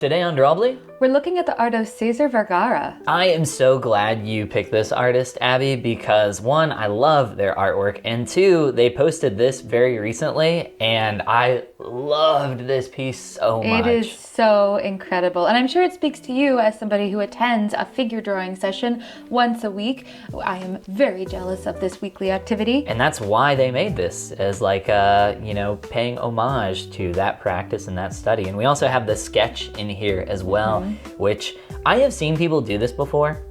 Today on Drawbli, we're looking at the art of Cesar Vergara. I am so glad you picked this artist, Abby, because one, I love their artwork, and two, they posted this very recently, and I loved this piece so much. It is so incredible, and I'm sure it speaks to you as somebody who attends a figure drawing session once a week. I am very jealous of this weekly activity. And that's why they made this, as like, paying homage to that practice and that study. And we also have the sketch in here as well, which I have seen people do this before,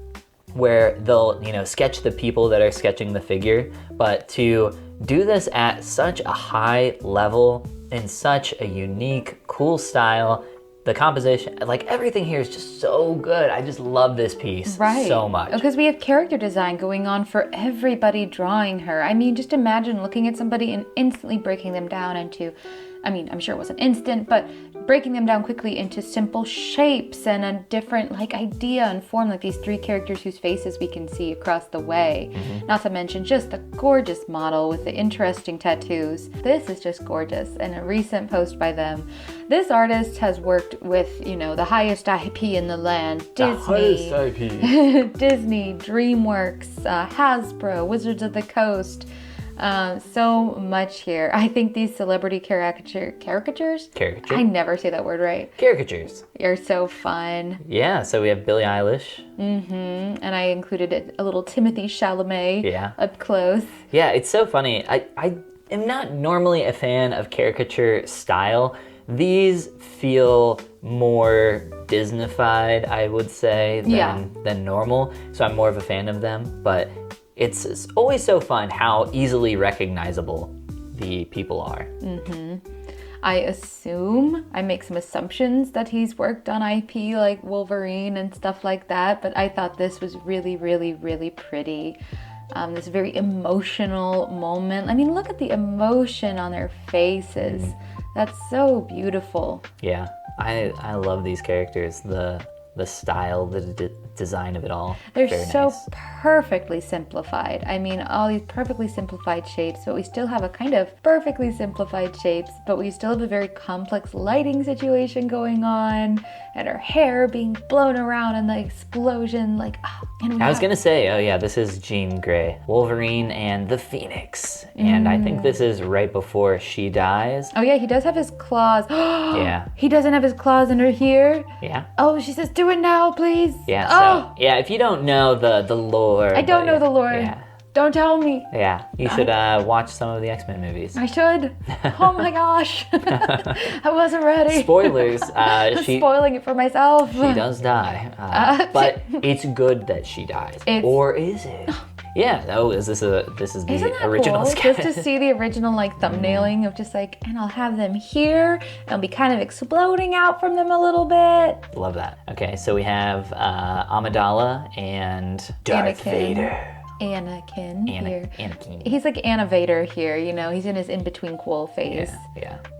where they'll, sketch the people that are sketching the figure, but to do this at such a high level in such a unique, cool style, the composition, like everything here is just so good. I just love this piece so much. Because we have character design going on for everybody drawing her. I mean, just imagine looking at somebody and instantly breaking them down into, I'm sure it wasn't instant, but breaking them down quickly into simple shapes and a different idea and form, like these three characters whose faces we can see across the way. Not to mention just the gorgeous model with the interesting tattoos. This is just gorgeous. And a recent post by them, this artist has worked with, the highest IP in the land. Disney, Disney, DreamWorks, Hasbro, Wizards of the Coast. So much here. I think these celebrity caricatures? I never say that word right. Caricatures. You're so fun. Yeah, so we have Billie Eilish. And I included a little Timothy Chalamet up close. Yeah, it's so funny. I am not normally a fan of caricature style. These feel more Disneyfied, I would say, than normal. So I'm more of a fan of them, but it's always so fun how easily recognizable the people are. I make some assumptions that he's worked on IP like Wolverine and stuff like that, but I thought this was really, really, really pretty. This very emotional moment. Look at the emotion on their faces. That's so beautiful. Yeah, I love these characters. The style, the design of it all. They're so perfectly simplified. All these perfectly simplified shapes, but we still have a kind of perfectly simplified shapes, but we still have a very complex lighting situation going on, and her hair being blown around in the explosion. I was gonna say, this is Jean Grey, Wolverine and the Phoenix. And I think this is right before she dies. Oh yeah, he does have his claws. Yeah. He doesn't have his claws under here. Yeah. Oh, she says, do it now, please. Yeah, if you don't know the lore. I don't know the lore. Yeah. Don't tell me. Yeah, you should watch some of the X-Men movies. I should. Oh my gosh. I wasn't ready. Spoilers. I'm spoiling it for myself. She does die. But it's good that she dies. Or is it? Yeah, this is the original sketch. Just to see the original thumbnailing of just and I'll have them here and I'll be kind of exploding out from them a little bit. Love that. Okay, so we have Amidala and Darth Vader. Anakin here. Anakin. He's like Anna-Vader here, he's in his in-between cool phase.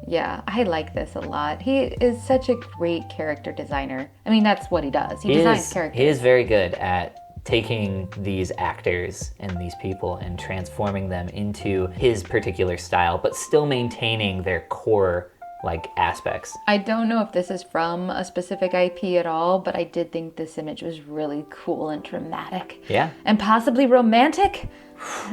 Yeah, I like this a lot. He is such a great character designer. That's what he does. He designs characters. He is very good at taking these actors and these people and transforming them into his particular style, but still maintaining their core aspects. I don't know if this is from a specific IP at all, but I did think this image was really cool and dramatic. Yeah. And possibly romantic.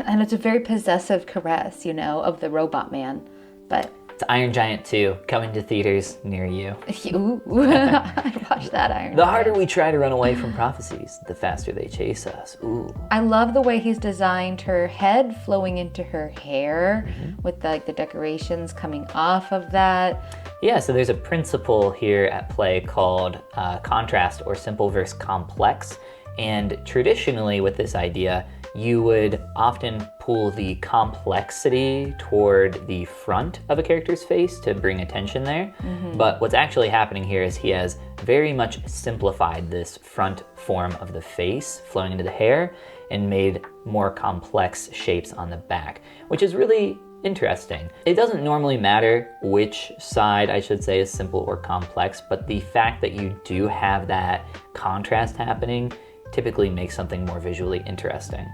And it's a very possessive caress, of the robot man. But it's Iron Giant 2 coming to theaters near you. Ooh, I watched that Iron Giant. The harder we try to run away from prophecies, the faster they chase us. Ooh. I love the way he's designed her head flowing into her hair with the decorations coming off of that. Yeah, so there's a principle here at play called contrast or simple versus complex. And traditionally with this idea, you would often pull the complexity toward the front of a character's face to bring attention there. But what's actually happening here is he has very much simplified this front form of the face flowing into the hair and made more complex shapes on the back, which is really interesting. It doesn't normally matter which side, I should say, is simple or complex, but the fact that you do have that contrast happening typically makes something more visually interesting.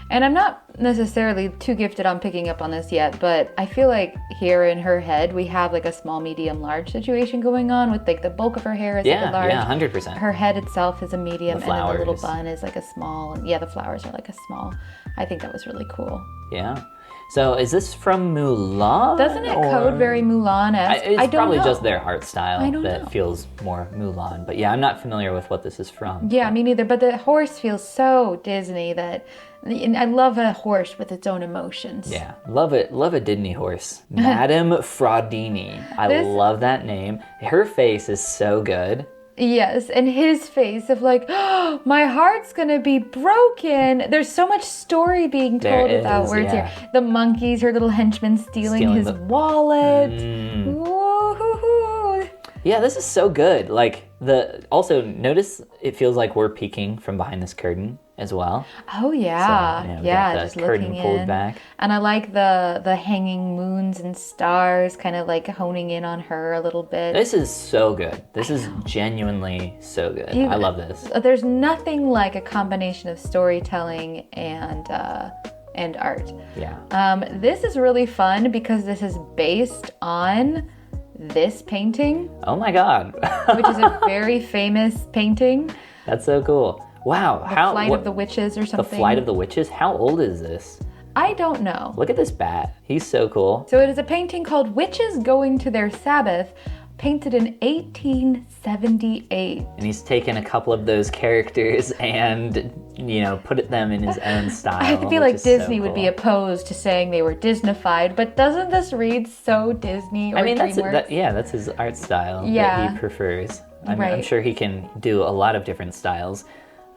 And I'm not necessarily too gifted on picking up on this yet, but I feel like here in her head, we have like a small, medium, large situation going on with like the bulk of her hair is like a large. Yeah, 100%. Her head itself is a medium, The and then the little flowers. bun is like a small. And yeah, the flowers are like a small. I think that was really cool. Yeah. So is this from Mulan? Doesn't it code very Mulan-esque? It's I don't probably know. just their art style I don't that know. feels more Mulan. But yeah, I'm not familiar with what this is from. Yeah, me neither. But the horse feels so Disney that, and I love a horse with its own emotions. Yeah, love it. Love a Disney horse. Madame Fraudini. I love that name. Her face is so good. Yes, and his face of like, oh, my heart's gonna be broken. There's so much story being told without words here. The monkeys, her little henchmen stealing his wallet. Woo-hoo-hoo. Yeah, this is so good. Like also notice it feels like we're peeking from behind this curtain as well. Oh yeah, So, yeah, the just curtain looking pulled in. back. And I like the hanging moons and stars, kind of like honing in on her a little bit. This is so good. This is genuinely so good. I love this. There's nothing like a combination of storytelling and art. Yeah. This is really fun because this is based on this painting, Oh my God. which is a very famous painting. That's so cool. Wow. Flight of the Witches or The something. Flight of the Witches? How old is this? I don't know. Look at this bat. He's so cool. So it is a painting called Witches Going to Their Sabbath, painted in 1878. And he's taken a couple of those characters and, put them in his own style. I feel which like is so Disney would be cool. opposed to saying they were Disneyfied, but doesn't this read so Disney or DreamWorks? That's his art style that Yeah. he prefers. I'm Right. sure he can do a lot of different styles,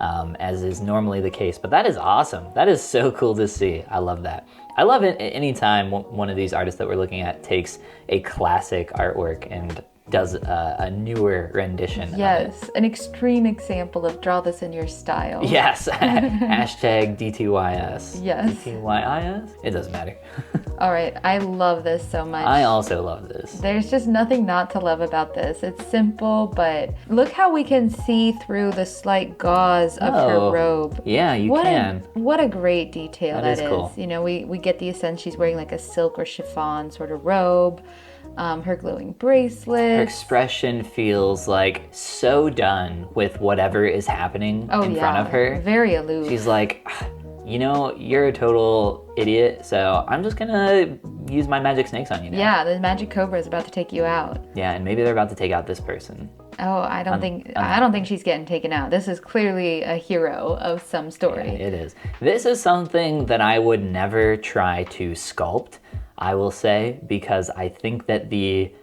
as is normally the case. But that is awesome. That is so cool to see. I love that. I love it anytime one of these artists that we're looking at takes a classic artwork and does a newer rendition of it. Yes, an extreme example of draw this in your style. Yes. Hashtag DTYS. Yes. DTYIS? It doesn't matter. All right, I love this so much. I also love this. There's just nothing not to love about this. It's simple, but look how we can see through the slight gauze of her robe. Yeah, you can. What a great detail That that is is. cool. We get the sense she's wearing like a silk or chiffon sort of robe. Her glowing bracelet. Her expression feels like so done with whatever is happening in front of her. Very aloof. She's like, you're a total idiot, so I'm just gonna use my magic snakes on you now. Yeah, the magic cobra is about to take you out. Yeah, and maybe they're about to take out this person. Oh, I don't think she's getting taken out. This is clearly a hero of some story. Yeah, it is. This is something that I would never try to sculpt, I will say, because I think that the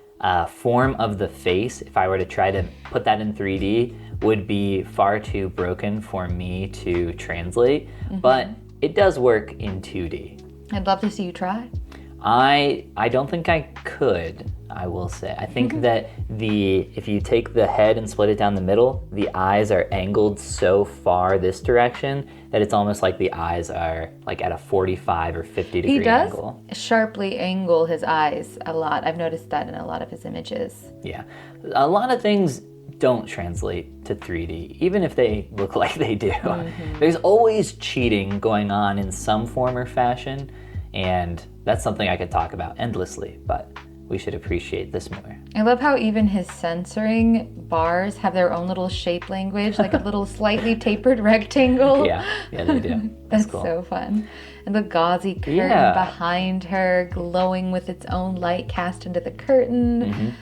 form of the face, if I were to try to put that in 3D, would be far too broken for me to translate. But it does work in 2D. I'd love to see you try. I don't think I could, I will say. I think that if you take the head and split it down the middle, the eyes are angled so far this direction that it's almost like the eyes are like at a 45 or 50 degree He does angle. sharply angle his eyes a lot. I've noticed that in a lot of his images. Yeah. A lot of things don't translate to 3D, even if they look like they do. There's always cheating going on in some form or fashion, and that's something I could talk about endlessly, but we should appreciate this more. I love how even his censoring bars have their own little shape language, like a little slightly tapered rectangle. Yeah, they do. That's cool. so fun. And the gauzy curtain Yeah. behind her, glowing with its own light cast into the curtain.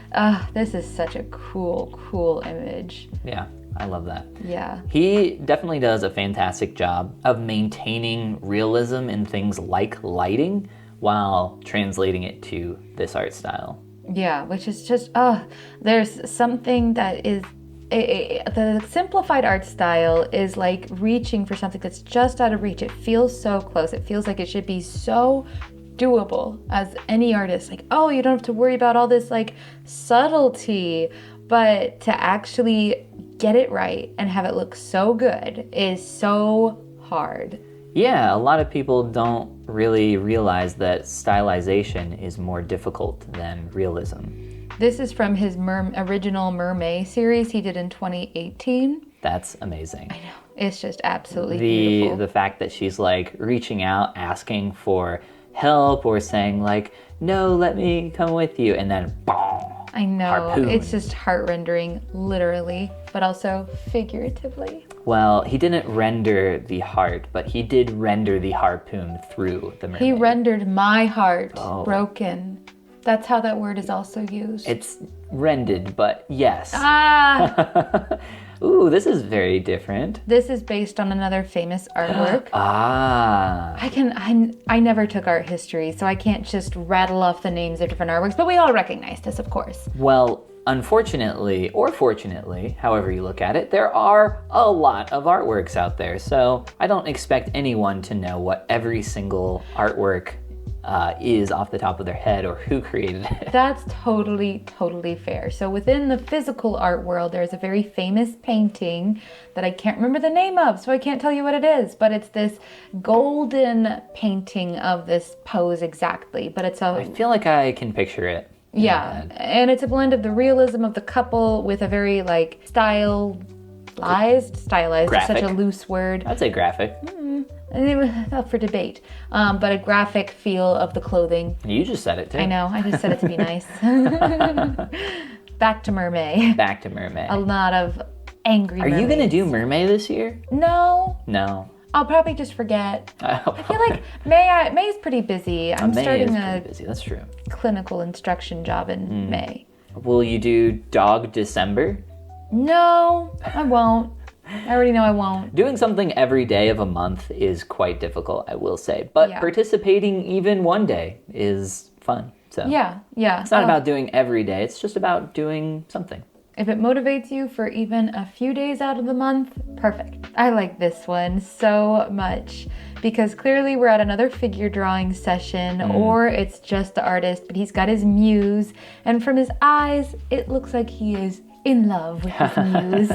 This is such a cool image. Yeah, I love that. Yeah. He definitely does a fantastic job of maintaining realism in things like lighting while translating it to this art style. Yeah, which is just, there's something that is, the simplified art style is like reaching for something that's just out of reach. It feels so close. It feels like it should be so doable as any artist. Like, oh, you don't have to worry about all this like subtlety, but to actually get it right and have it look so good is so hard. Yeah, a lot of people don't really realize that stylization is more difficult than realism. This is from his original Mermaid series he did in 2018. That's amazing. I know. It's just absolutely beautiful. The fact that she's like reaching out, asking for help or saying like, no, let me come with you. And then boom. I know. Harpoon. It's just heart-rendering, literally, but also figuratively. Well, he didn't render the heart, but he did render the harpoon through the mermaid. He rendered my heart broken. That's how that word is also used. It's rendered, but yes. Ah! Ooh, this is very different. This is based on another famous artwork. Ah. I never took art history, so I can't just rattle off the names of different artworks, but we all recognize this, of course. Well, unfortunately, or fortunately, however you look at it, there are a lot of artworks out there, so I don't expect anyone to know what every single artwork is off the top of their head or who created it. That's totally fair. So within the physical art world, there's a very famous painting that I can't remember the name of, so I can't tell you what it is, but it's this golden painting of this pose exactly, but it's I feel like I can picture it. Yeah, and it's a blend of the realism of the couple with a very like stylized Graphic. is such a loose word. I'd say graphic. And it was up for debate, but a graphic feel of the clothing. You just said it too. I know, I just said it to be nice. Back to Mermaid. Back to Mermaid. A lot of angry Are you mermaids. gonna do Mermaid this year? No. No. I'll probably just forget. I feel like May is pretty busy. I'm starting a busy. That's true. clinical instruction job in May. Will you do Dog December? No, I won't. I already know I won't. Doing something every day of a month is quite difficult, I will say. But participating even one day is fun. So Yeah. it's not about doing every day. It's just about doing something. If it motivates you for even a few days out of the month, perfect. I like this one so much because clearly we're at another figure drawing session or it's just the artist, but he's got his muse. And from his eyes, it looks like he is in love with his muse.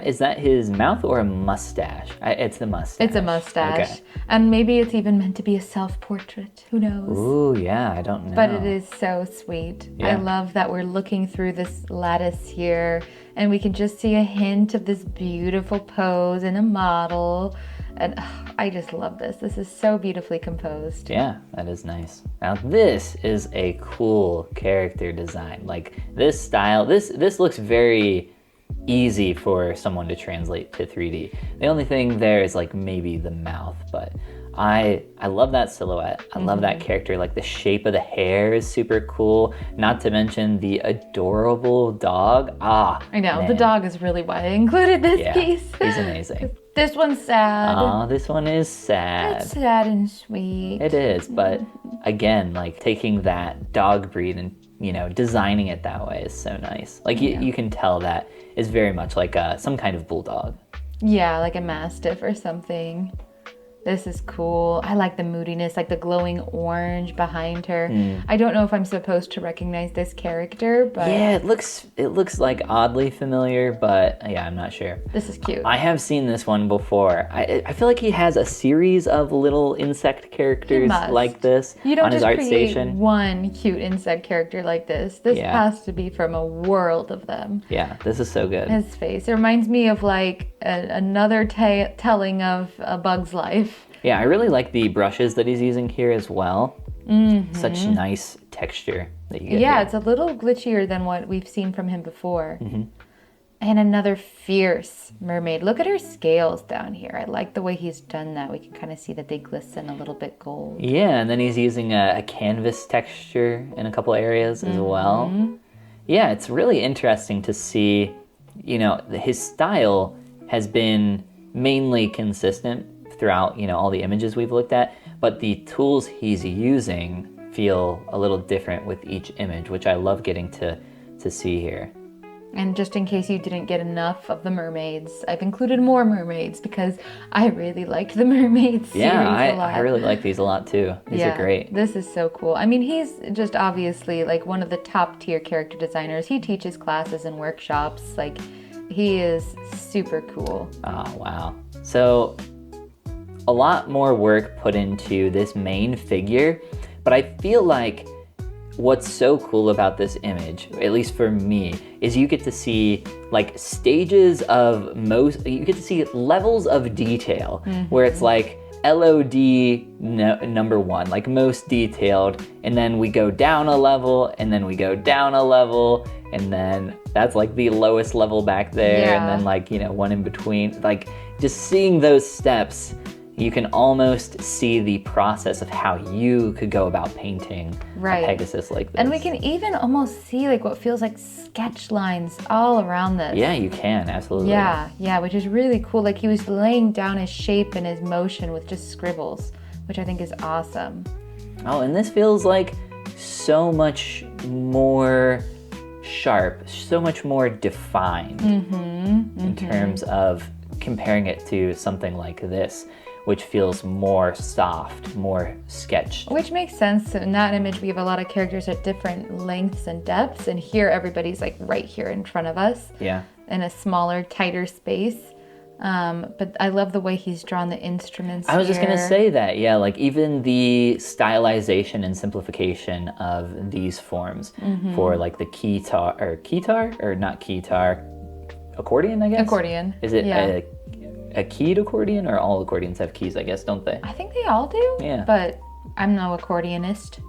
Is that his mouth or a mustache? It's the mustache. It's a mustache. Okay. And maybe it's even meant to be a self-portrait. Who knows? Ooh, yeah, I don't know. But it is so sweet. Yeah. I love that we're looking through this lattice here and we can just see a hint of this beautiful pose in a model. And I just love this. This is so beautifully composed. Yeah, that is nice. Now this is a cool character design. Like this style, this looks very easy for someone to translate to 3D. The only thing there is like maybe the mouth, but I love that silhouette. I love that character. Like the shape of the hair is super cool. Not to mention the adorable dog. I know, man. the dog is really why I included this piece. He's amazing. This one's sad. This one is sad. It's sad and sweet. It is, but again, like taking that dog breed and designing it that way is so nice. Like you can tell that is very much like some kind of bulldog. Yeah, like a mastiff or something. This is cool. I like the moodiness, like the glowing orange behind her. I don't know if I'm supposed to recognize this character, but yeah, it looks like oddly familiar, but yeah, I'm not sure. This is cute. I have seen this one before. I feel like he has a series of little insect characters like this you don't on his just art create station. one cute insect character like this. This has to be from a world of them. Yeah, this is so good. His face. It reminds me of like another telling of A Bug's Life. Yeah, I really like the brushes that he's using here as well. Such nice texture that you get here. It's a little glitchier than what we've seen from him before. And another fierce mermaid. Look at her scales down here. I like the way he's done that. We can kind of see that they glisten a little bit gold. Yeah, and then he's using a canvas texture in a couple areas as well. Yeah, it's really interesting to see, his style has been mainly consistent throughout, all the images we've looked at, but the tools he's using feel a little different with each image, which I love getting to see here. And just in case you didn't get enough of the mermaids, I've included more mermaids because I really liked the mermaid series a lot. I really like these a lot too. These are great. This is so cool. I mean, he's just obviously like one of the top tier character designers. He teaches classes and workshops. Like, he is super cool. Oh, wow. So a lot more work put into this main figure, but I feel like what's so cool about this image, at least for me, is you get to see like stages of you get to see levels of detail where it's like LOD number 1, like most detailed, and then we go down a level, and then we go down a level, and then that's like the lowest level back there, and then like, you know, one in between. Like just seeing those steps, you can almost see the process of how you could go about painting a Pegasus like this. And we can even almost see like what feels like sketch lines all around this. Yeah, you can, absolutely. Yeah, which is really cool. Like he was laying down his shape and his motion with just scribbles, which I think is awesome. Oh, and this feels like so much more sharp, so much more defined in terms of comparing it to something like this, which feels more soft, more sketched. Which makes sense. In that image, we have a lot of characters at different lengths and depths, and here everybody's like right here in front of us. Yeah. In a smaller, tighter space. But I love the way he's drawn the instruments I was just gonna say that, yeah, like even the stylization and simplification of these forms for like the keytar, accordion, I guess? Accordion. Is it a keyed accordion, or all accordions have keys, I guess, don't they? I think they all do. Yeah. But I'm no accordionist.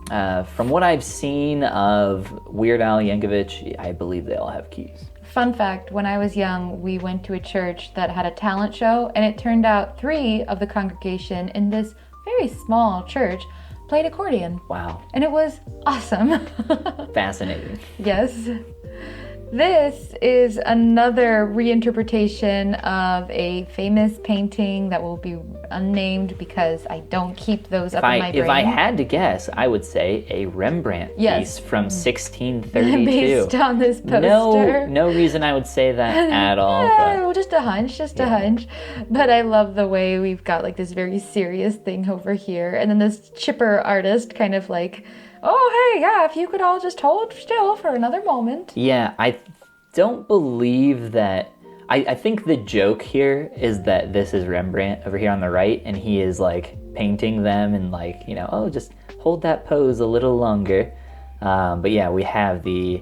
From what I've seen of Weird Al Yankovic, I believe they all have keys. Fun fact, when I was young, we went to a church that had a talent show, and it turned out 3 of the congregation in this very small church played accordion. Wow. And it was awesome. Fascinating. Yes. This is another reinterpretation of a famous painting that will be unnamed because I don't keep those up in my brain. If I had to guess, I would say a Rembrandt piece from 1632. Based on this poster. No reason I would say that at all. Well, just a hunch, a hunch. But I love the way we've got like this very serious thing over here, and then this chipper artist kind of like, oh, hey, yeah, if you could all just hold still for another moment. Yeah, I don't believe that. I think the joke here is that this is Rembrandt over here on the right, and he is like painting them and like, you know, oh, just hold that pose a little longer. But yeah, we have the,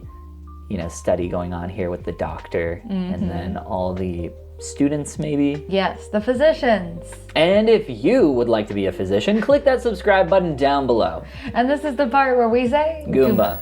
you know, study going on here with the doctor and then all the students maybe. Yes, the physicians. And if you would like to be a physician, click that subscribe button down below. And this is the part where we say Goomba.